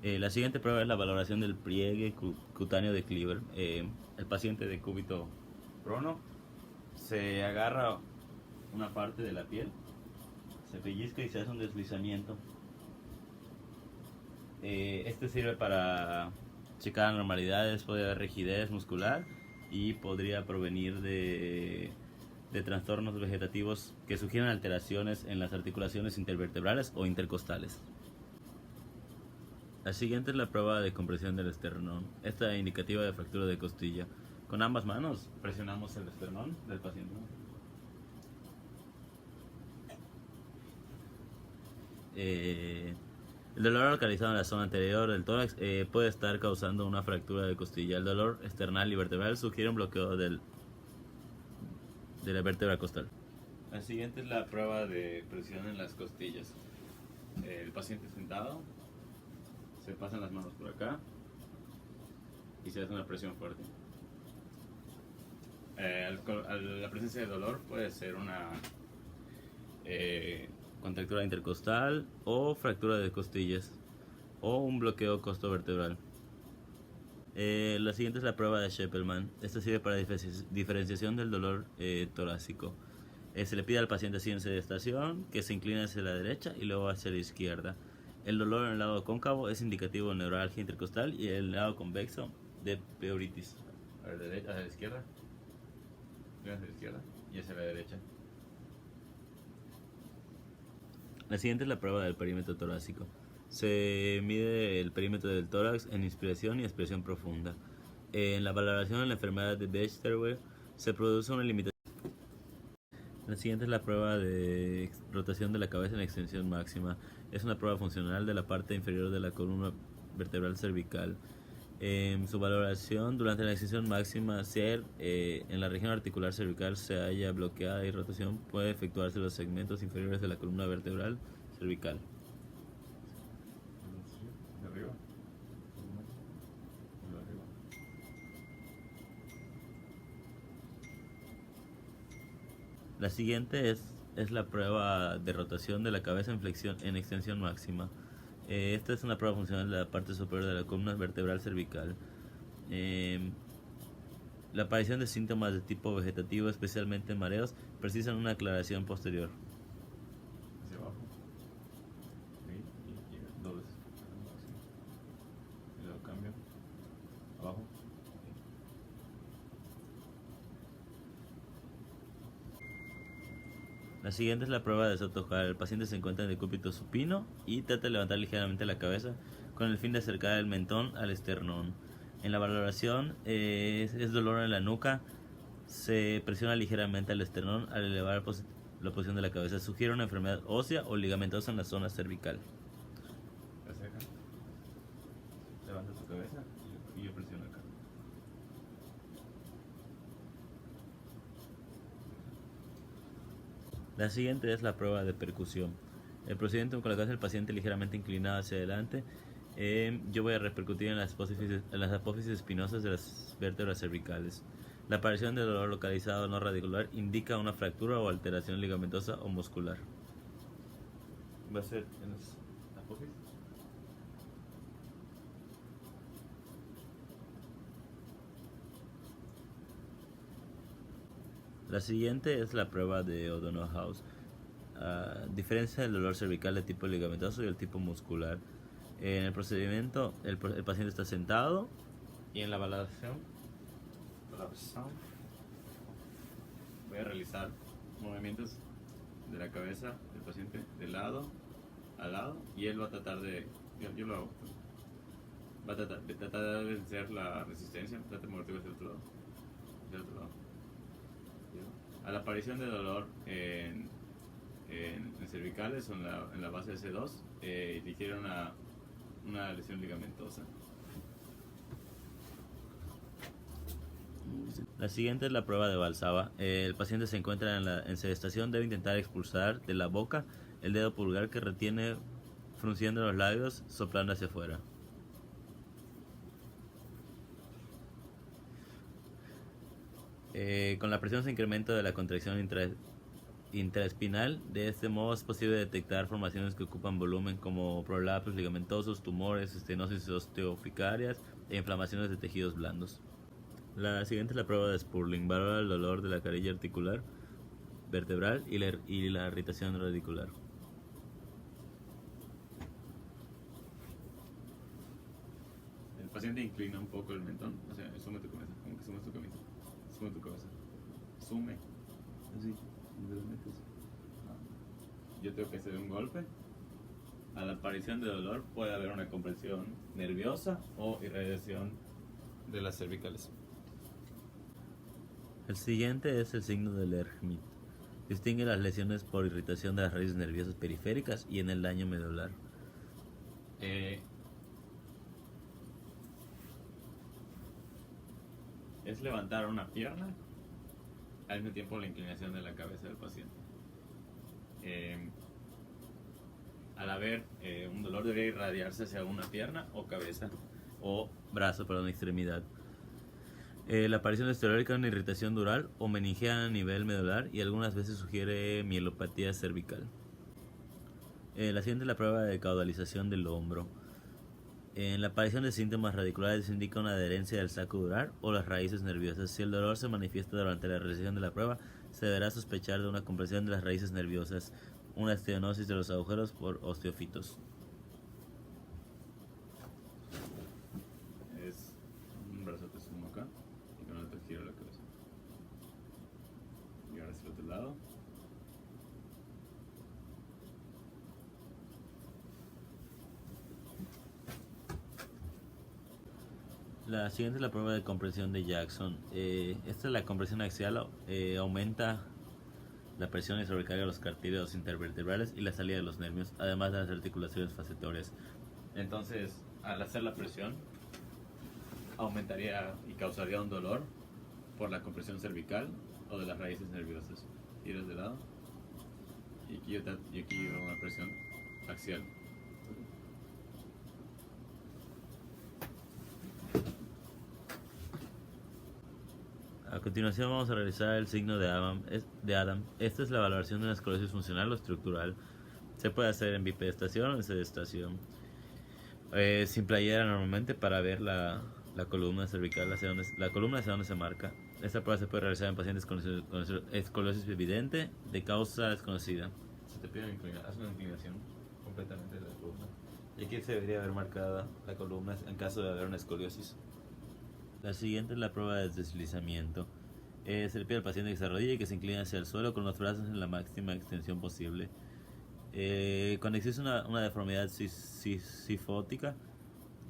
La siguiente prueba es la valoración del pliegue cutáneo de Cleaver. El paciente de cúbito prono se agarra una parte de la piel, se pellizca y se hace un deslizamiento. Este sirve para checar anormalidades, puede haber rigidez muscular y podría provenir de trastornos vegetativos que sugieren alteraciones en las articulaciones intervertebrales o intercostales. La siguiente es la prueba de compresión del esternón. Esta es indicativa de fractura de costilla. Con ambas manos presionamos el esternón del paciente. Eh, el dolor localizado en la zona anterior del tórax puede estar causando una fractura de costilla. El dolor esternal y vertebral sugiere un bloqueo de la vértebra costal. La siguiente es la prueba de presión en las costillas. El paciente sentado, se pasan las manos por acá y se hace una presión fuerte. La presencia de dolor puede ser una contractura intercostal o fractura de costillas o un bloqueo costovertebral. La siguiente es la prueba de Sheppelman. Esta sirve para diferenciación del dolor torácico. Se le pide al paciente así en sedestación que se incline hacia la derecha y luego hacia la izquierda. El dolor en el lado cóncavo es indicativo de neuralgia intercostal y el lado convexo de pleuritis. A la derecha, hacia la izquierda, hacia la izquierda y hacia la derecha. La siguiente es la prueba del perímetro torácico. Se mide el perímetro del tórax en inspiración y expiración profunda. En la valoración de la enfermedad de Bechstein se produce una limitación. La siguiente es la prueba de rotación de la cabeza en extensión máxima. Es una prueba funcional de la parte inferior de la columna vertebral cervical. Su valoración durante la extensión máxima, si en la región articular cervical se halla bloqueada y rotación, puede efectuarse en los segmentos inferiores de la columna vertebral cervical. La siguiente es la prueba de rotación de la cabeza en extensión máxima. Esta es una prueba funcional de la parte superior de la columna vertebral cervical. Eh, la aparición de síntomas de tipo vegetativo, especialmente mareos, precisan una aclaración posterior. Hacia abajo. Y dobles. Y luego cambio. Abajo. La siguiente es la prueba de Soto Hare. El paciente se encuentra en decúbito supino y trata de levantar ligeramente la cabeza con el fin de acercar el mentón al esternón. En la valoración es dolor en la nuca. Se presiona ligeramente al esternón al elevar la posición de la cabeza. Sugiere una enfermedad ósea o ligamentosa en la zona cervical. Acerca. Levanta tu cabeza y yo presiono acá. La siguiente es la prueba de percusión. El procedimiento con la cabeza del paciente ligeramente inclinada hacia adelante. Yo voy a repercutir en las apófisis espinosas de las vértebras cervicales. La aparición de dolor localizado no radicular indica una fractura o alteración ligamentosa o muscular. Va a ser en las apófisis. La siguiente es la prueba de O'Donoghue. Diferencia del dolor cervical de tipo ligamentoso y el tipo muscular. En el procedimiento, el paciente está sentado y en la valoración voy a realizar movimientos de la cabeza del paciente de lado a lado y él va a tratar yo lo hago, va a tratar de vencer la resistencia, trata de moverte hacia el otro lado, hacia el otro lado. A la aparición de dolor en cervicales o en la base de C2, difiere una lesión ligamentosa. La siguiente es la prueba de Valsalva. El paciente se encuentra en sedestación, debe intentar expulsar de la boca el dedo pulgar que retiene frunciendo los labios, soplando hacia afuera. Con la presión se incrementa de la contracción intraespinal. De este modo es posible detectar formaciones que ocupan volumen como prolapsos ligamentosos, tumores, estenosis osteoficarias e inflamaciones de tejidos blandos. La siguiente es la prueba de Spurling. Valora el dolor de la carilla articular vertebral y la irritación radicular. El paciente inclina un poco el mentón, o sea, sume tu cabeza, como que sumes tu cabeza, sume tu cabeza, sume, así, donde lo metes. Yo tengo que hacer un golpe. A la aparición de dolor puede haber una compresión nerviosa o irradiación de las cervicales. El siguiente es el signo de Lerchmit. Distingue las lesiones por irritación de las raíces nerviosas periféricas y en el daño medular. Es levantar una pierna al mismo tiempo la inclinación de la cabeza del paciente. Al haber un dolor debería irradiarse hacia una pierna o cabeza o brazo, extremidad. La aparición esteroica es una irritación dural o meningea a nivel medular y algunas veces sugiere mielopatía cervical. La siguiente es la prueba de caudalización del hombro. En la aparición de síntomas radiculares se indica una adherencia del saco dural o las raíces nerviosas. Si el dolor se manifiesta durante la realización de la prueba, se deberá sospechar de una compresión de las raíces nerviosas, una estenosis de los agujeros por osteofitos. Es un brazo que sumo acá y con el otro giro la cabeza. Y ahora hacia el otro lado. La siguiente es la prueba de compresión de Jackson. Esta es la compresión axial, aumenta la presión y sobrecarga los cartílagos intervertebrales y la salida de los nervios, además de las articulaciones facetorias. Entonces, al hacer la presión, aumentaría y causaría un dolor por la compresión cervical o de las raíces nerviosas. Giras de lado y aquí yo hago una presión axial. A continuación vamos a realizar el signo de Adam. Esta es la valoración de una esclerosis funcional o estructural. Se puede hacer en bipedestación o en sedestación. Sin playera normalmente para ver la columna cervical, la columna hacia donde se marca. Esta prueba se puede realizar en pacientes con escoliosis evidente de causa desconocida. Se te pide haz una inclinación completamente de la columna. Y aquí se debería haber marcada la columna en caso de haber una escoliosis. La siguiente es la prueba de deslizamiento. Se le pide al paciente que se arrodille y que se incline hacia el suelo con los brazos en la máxima extensión posible. Cuando existe una deformidad sifótica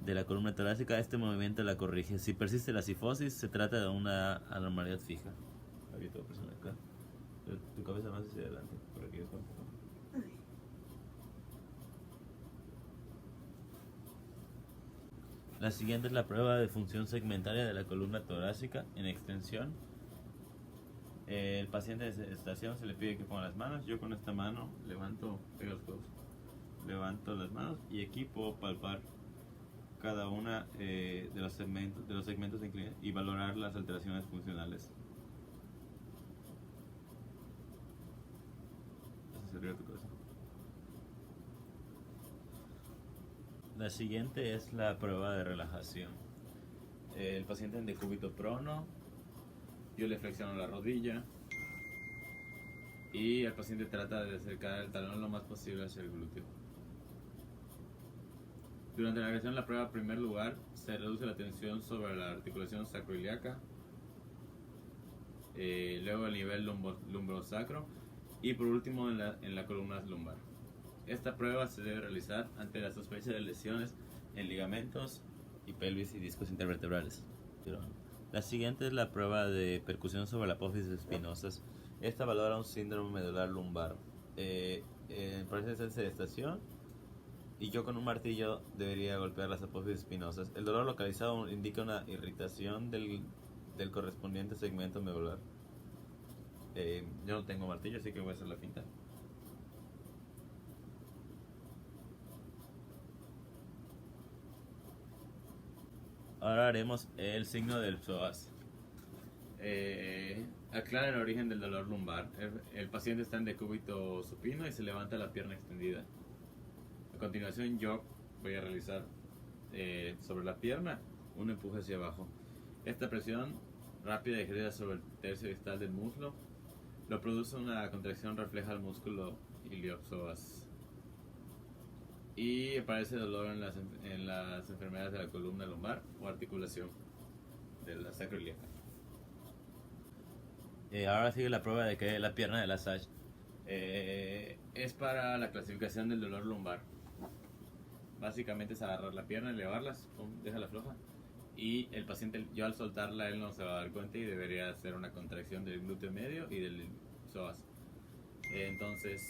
de la columna torácica, este movimiento la corrige. Si persiste la sifosis, se trata de una anormalidad fija. Había toda persona acá. Tu cabeza más hacia adelante, por aquí después. La siguiente es la prueba de función segmentaria de la columna torácica en extensión. El paciente de sedestación se le pide que ponga las manos. Yo con esta mano levanto las manos y aquí puedo palpar cada una de los segmentos de inclinación y valorar las alteraciones funcionales. Hacia arriba tu cabeza. La siguiente es la prueba de relajación. El paciente en decúbito prono, yo le flexiono la rodilla y el paciente trata de acercar el talón lo más posible hacia el glúteo. Durante la realización de la prueba, en primer lugar, se reduce la tensión sobre la articulación sacroiliaca, luego el nivel lumbrosacro y por último en la columna lumbar. Esta prueba se debe realizar ante la sospecha de lesiones en ligamentos y pelvis y discos intervertebrales. La siguiente es la prueba de percusión sobre la apófisis espinosas. Esta valora un síndrome medular lumbar. En proceso de sedestación y yo con un martillo debería golpear las apófisis espinosas. El dolor localizado indica una irritación del correspondiente segmento medular. Yo no tengo martillo, así que voy a hacer la finta. Ahora haremos el signo del psoas. Aclara el origen del dolor lumbar. El paciente está en decúbito supino y se levanta la pierna extendida. A continuación yo voy a realizar sobre la pierna un empuje hacia abajo. Esta presión rápida y ejercida sobre el tercio distal del muslo lo produce una contracción refleja al músculo iliopsoas y aparece dolor en las enfermedades de la columna lumbar o articulación de la sacroiliaca. Ahora sigue la prueba de que la pierna de la SASH es para la clasificación del dolor lumbar. Básicamente es agarrar la pierna, elevarla, déjala floja, y el paciente, yo al soltarla, él no se va a dar cuenta y debería hacer una contracción del glúteo medio y del psoas. Entonces,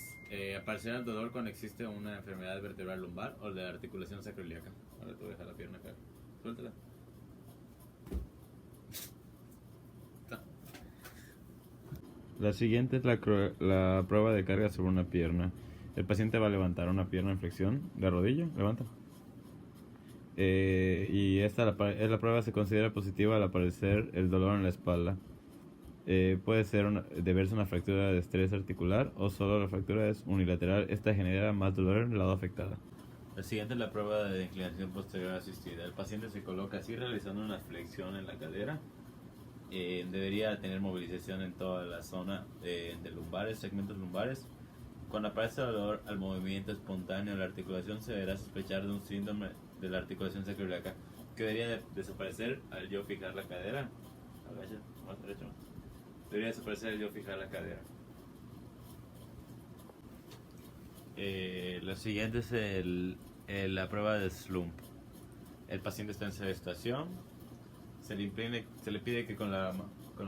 aparecerá el dolor cuando existe una enfermedad vertebral lumbar o de la articulación sacroiliaca. Ahora tú deja la pierna acá, suéltala. La siguiente es la prueba de carga sobre una pierna. El paciente va a levantar una pierna en flexión de rodilla, levanta. Y esta prueba se considera positiva al aparecer el dolor en la espalda. Puede ser deberse a una fractura de estrés articular o solo la fractura es unilateral. Esta genera más dolor en el lado afectado. La siguiente es la prueba de inclinación posterior asistida. El paciente se coloca así realizando una flexión en la cadera. Debería tener movilización en toda la zona de lumbares, segmentos lumbares. Cuando aparece dolor al movimiento espontáneo de la articulación, se deberá sospechar de un síndrome de la articulación sacroiliaca que debería desaparecer al yo fijar la cadera. Agacha, más derecho. Debería desaparecer al yo fijar la cadera. Lo siguiente es la prueba de slump. El paciente está en sedestación. Se le pide que con la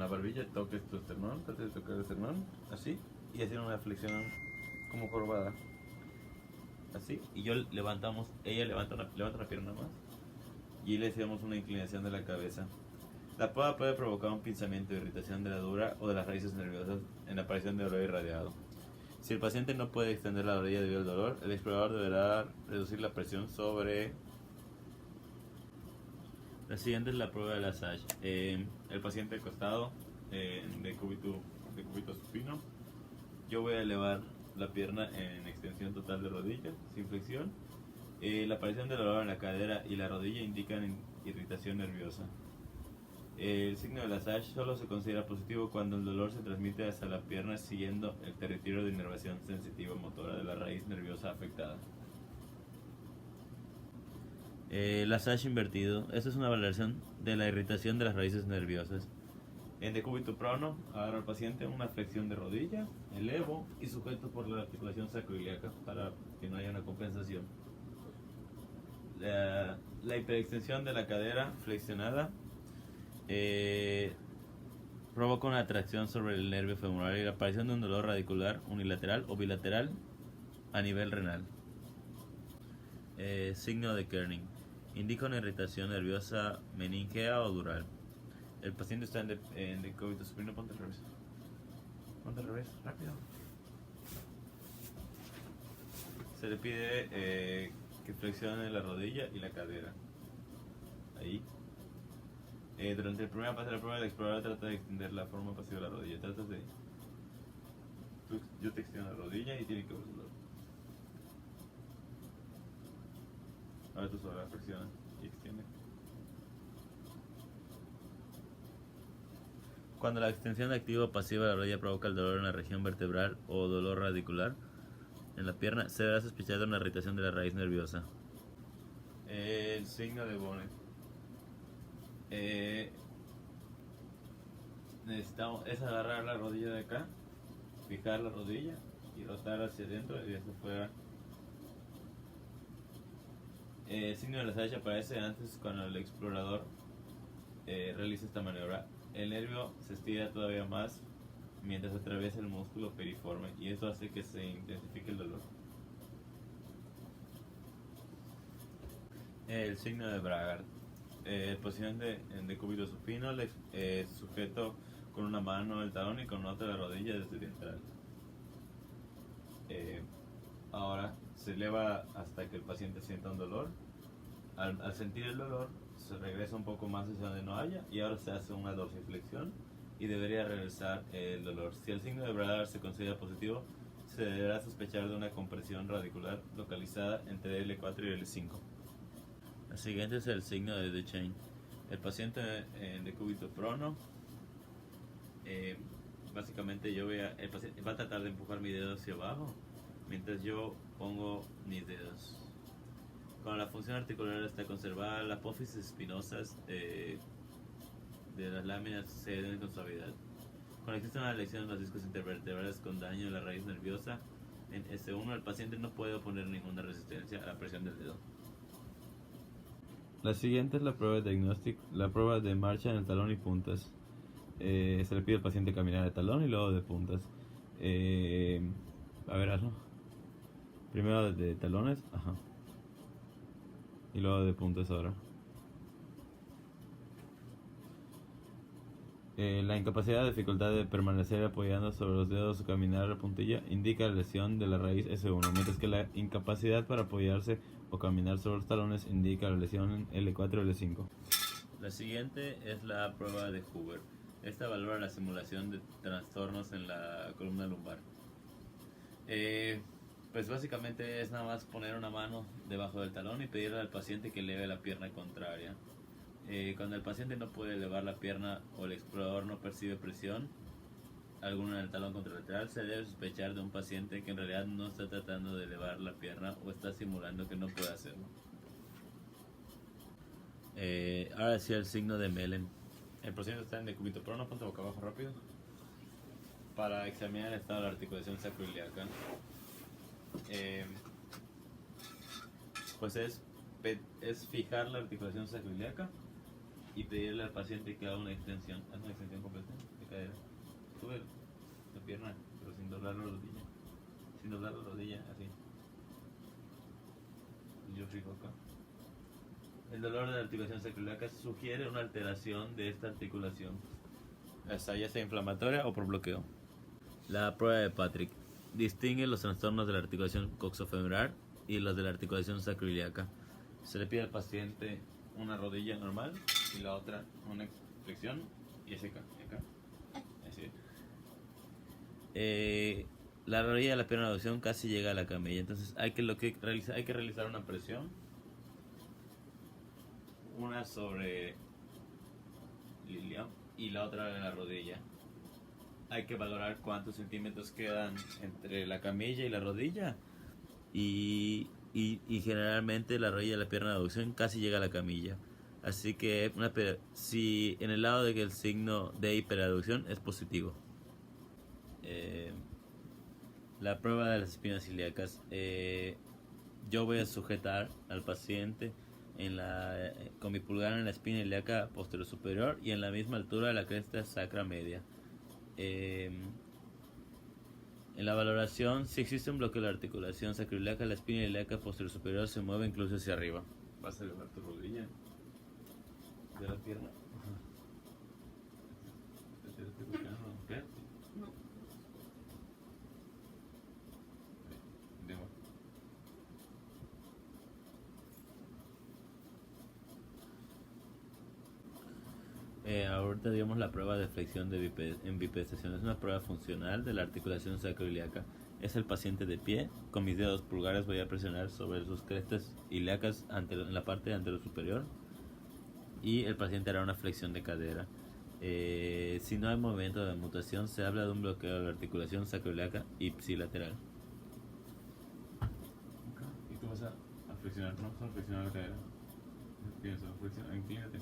barbilla toques tu esternón, trate de tocar el esternón, así, y hacer una flexión como curvada, así, y ella levanta una pierna más, y le hacemos una inclinación de la cabeza. La prueba puede provocar un pinzamiento, irritación de la dura o de las raíces nerviosas en la aparición de dolor irradiado. Si el paciente no puede extender la rodilla debido al dolor, el explorador deberá reducir la presión sobre. La siguiente es la prueba de la SASH. El paciente acostado de cúbito supino. Yo voy a elevar la pierna en extensión total de rodilla, sin flexión. La aparición del dolor en la cadera y la rodilla indican irritación nerviosa. El signo de la SASH solo se considera positivo cuando el dolor se transmite hacia la pierna siguiendo el territorio de inervación sensitiva motora de la raíz nerviosa afectada. La SASH invertido. Esta es una valoración de la irritación de las raíces nerviosas. En decúbito prono, agarro al paciente una flexión de rodilla, elevo y sujeto por la articulación sacroiliaca para que no haya una compensación. La hiperextensión de la cadera flexionada provoca una atracción sobre el nervio femoral y la aparición de un dolor radicular unilateral o bilateral a nivel renal. Signo de Kerning. Indica una irritación nerviosa meningea o dural. El paciente está en decúbito supino. Ponte al revés. Ponte al revés, rápido. Se le pide que flexione la rodilla y la cadera. Ahí. Durante el primer paso de la prueba, el explorador trata de extender la forma pasiva de la rodilla. Yo te extiendo la rodilla y tiene que volver. Ahora tú solo flexiona y extiende. Cuando la extensión activa o pasiva de la rodilla provoca el dolor en la región vertebral o dolor radicular en la pierna, se deberá sospechar de una irritación de la raíz nerviosa. El signo de Bonnet. Es agarrar la rodilla de acá, fijar la rodilla y rotar hacia adentro y hacia afuera. El signo de la SASH aparece antes cuando el explorador realiza esta maniobra. El nervio se estira todavía más mientras atraviesa el músculo periforme y esto hace que se intensifique el dolor. El signo de Bragard. Posición de decúbito supino, sujeto con una mano el talón y con otra la rodilla desde el diastral. Ahora se eleva hasta que el paciente sienta un dolor. Al sentir el dolor, se regresa un poco más hacia donde no haya y ahora se hace una dorsiflexión y debería regresar el dolor. Si el signo de Bradar se considera positivo, se deberá sospechar de una compresión radicular localizada entre L4 y L5. La siguiente es el signo de Duchenne. El paciente en decúbito prono, básicamente el paciente va a tratar de empujar mi dedo hacia abajo mientras yo pongo mis dedos. Cuando la función articular está conservada, las apófisis espinosas de las láminas ceden con suavidad. Cuando existe una lesión en los discos intervertebrales con daño en la raíz nerviosa, en S1 el paciente no puede oponer ninguna resistencia a la presión del dedo. La siguiente es la prueba de diagnóstico, la prueba de marcha en el talón y puntas. Se le pide al paciente caminar de talón y luego de puntas. A ver, hazlo. Primero de talones, ajá. Y luego de puntas ahora. La incapacidad o dificultad de permanecer apoyando sobre los dedos o caminar a la puntilla indica la lesión de la raíz S1, mientras que la incapacidad para apoyarse o caminar sobre los talones indica la lesión en L4 o L5. La siguiente es la prueba de Hoover. Esta valora la simulación de trastornos en la columna lumbar. Pues básicamente es nada más poner una mano debajo del talón y pedirle al paciente que eleve la pierna contraria. Cuando el paciente no puede elevar la pierna o el explorador no percibe presión alguna en el talón contralateral, se debe sospechar de un paciente que en realidad no está tratando de elevar la pierna o está simulando que no puede hacerlo. Ahora sí el signo de Mellen. El paciente está en decúbito prono, ponte boca abajo rápido para examinar el estado de la articulación sacroiliaca. Pues es fijar la articulación sacroiliaca y pedirle al paciente que haga una extensión. Haz una extensión completa de cadera. Sube la pierna, pero sin doblar la rodilla. Sin doblar la rodilla, así. Y yo fijo acá. El dolor de la articulación sacroiliaca sugiere una alteración de esta articulación, ya sea inflamatoria o por bloqueo. La prueba de Patrick distingue los trastornos de la articulación coxofemoral y los de la articulación sacroiliaca. Se le pide al paciente una rodilla normal y la otra una flexión y así acá. Así. La rodilla de la pierna de aducción casi llega a la camilla, entonces hay que realizar una presión, una sobre el ilion y la otra en la rodilla. Hay que valorar cuántos centímetros quedan entre la camilla y la rodilla y generalmente la rodilla de la pierna de aducción casi llega a la camilla. Así que si en el lado de que el signo de hiperaducción es positivo. La prueba de las espinas ilíacas. Yo voy a sujetar al paciente con mi pulgar en la espina ilíaca posterior superior y en la misma altura de la cresta sacra media. En la valoración, si existe un bloqueo de la articulación sacroiliaca, la espina ilíaca posterior superior se mueve incluso hacia arriba. Vas a elevar tu rodilla de la pierna. No. Ahorita digamos la prueba de flexión en bipedestación. Es una prueba funcional de la articulación sacroiliaca. Es el paciente de pie. Con mis dedos pulgares voy a presionar sobre sus crestas ilíacas en la parte anterior superior y el paciente hará una flexión de cadera. Si no hay movimiento de mutación, se habla de un bloqueo de la articulación sacroiliaca ipsilateral. Y tú vas a flexionar, ¿no? Vas a flexionar la cadera. Pienso, inclínate.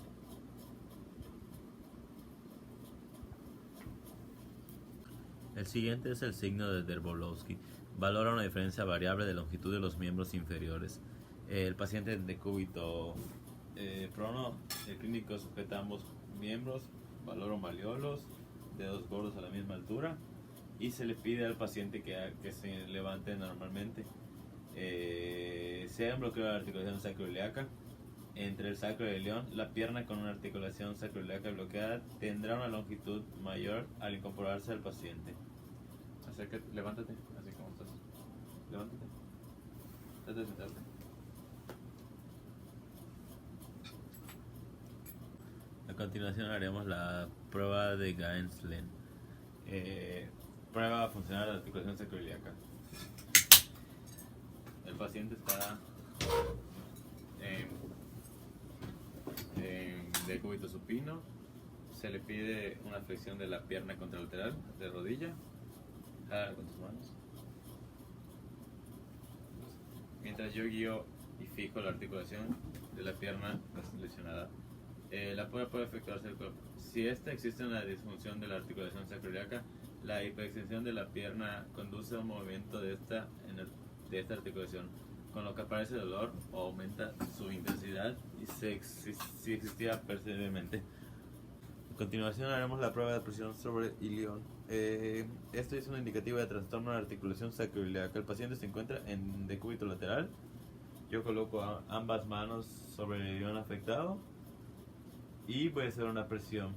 El siguiente es el signo de Derbolowski. Valora una diferencia variable de longitud de los miembros inferiores. El paciente en decúbito prono, el clínico sujeta ambos miembros, valora malleolos, dedos gordos a la misma altura y se le pide al paciente que se levante normalmente. Si hay un bloqueo de la articulación sacroiliaca entre el sacro y el ilion, la pierna con una articulación sacroiliaca bloqueada tendrá una longitud mayor al incorporarse al paciente. Acércate, levántate, así como estás. Levántate. Trata de sentarte. continuación haremos la prueba de Gaenslen. Prueba funcional de la articulación sacroiliaca. El paciente está en decúbito supino. Se le pide una flexión de la pierna contralateral de rodilla. Jala con tus manos. Mientras yo guío y fijo la articulación de la pierna lesionada. La prueba puede efectuarse el cuerpo. Si existe una disfunción de la articulación sacroiliaca, la hiperextensión de la pierna conduce a un movimiento de esta articulación, con lo que aparece dolor o aumenta su intensidad y si existía percibiblemente. A continuación haremos la prueba de presión sobre ilión. Esto es una indicativa de trastorno de articulación sacroiliaca. El paciente se encuentra en decúbito lateral. Yo coloco ambas manos sobre el ilión afectado y voy a hacer una presión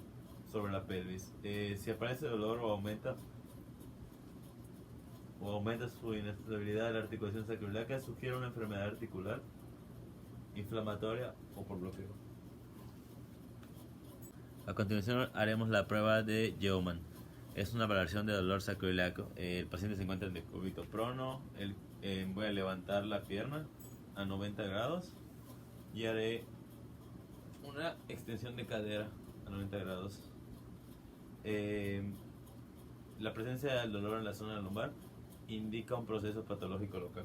sobre la pelvis. Si aparece dolor o aumenta su inestabilidad de la articulación sacroiliaca, sugiere una enfermedad articular, inflamatoria o por bloqueo. A continuación haremos la prueba de Yeoman. Es una valoración de dolor sacroiliaco. El paciente se encuentra en decúbito prono. Voy a levantar la pierna a 90 grados y haré una extensión de cadera a 90 grados. La presencia del dolor en la zona lumbar indica un proceso patológico local.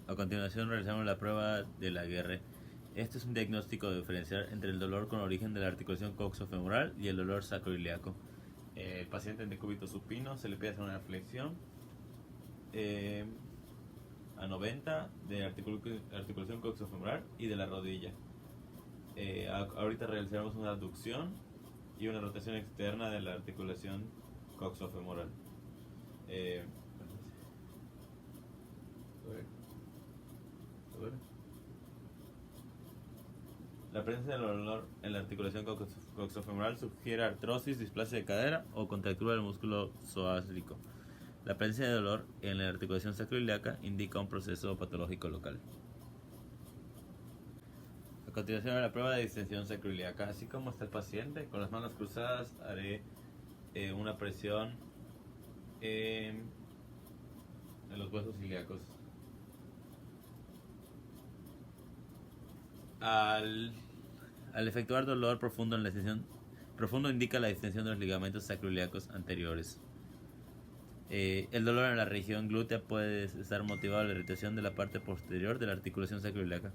A continuación realizamos la prueba de Laguerre. Este es un diagnóstico diferencial entre el dolor con origen de la articulación coxofemoral y el dolor sacroiliaco. El paciente en decúbito supino se le pide hacer una flexión a 90 de articulación coxofemoral y de la rodilla. Ahorita realizaremos una abducción y una rotación externa de la articulación coxofemoral. La presencia del dolor en la articulación coxofemoral sugiere artrosis, displasia de cadera o contractura del músculo psoásico. La presencia de dolor en la articulación sacroiliaca indica un proceso patológico local. A continuación, la prueba de distensión sacroiliaca. Así como está el paciente, con las manos cruzadas haré una presión en los huesos ilíacos. Al efectuar dolor profundo en la extensión, profundo indica la distensión de los ligamentos sacroiliacos anteriores. El dolor en la región glútea puede estar motivado por la irritación de la parte posterior de la articulación sacroiliaca.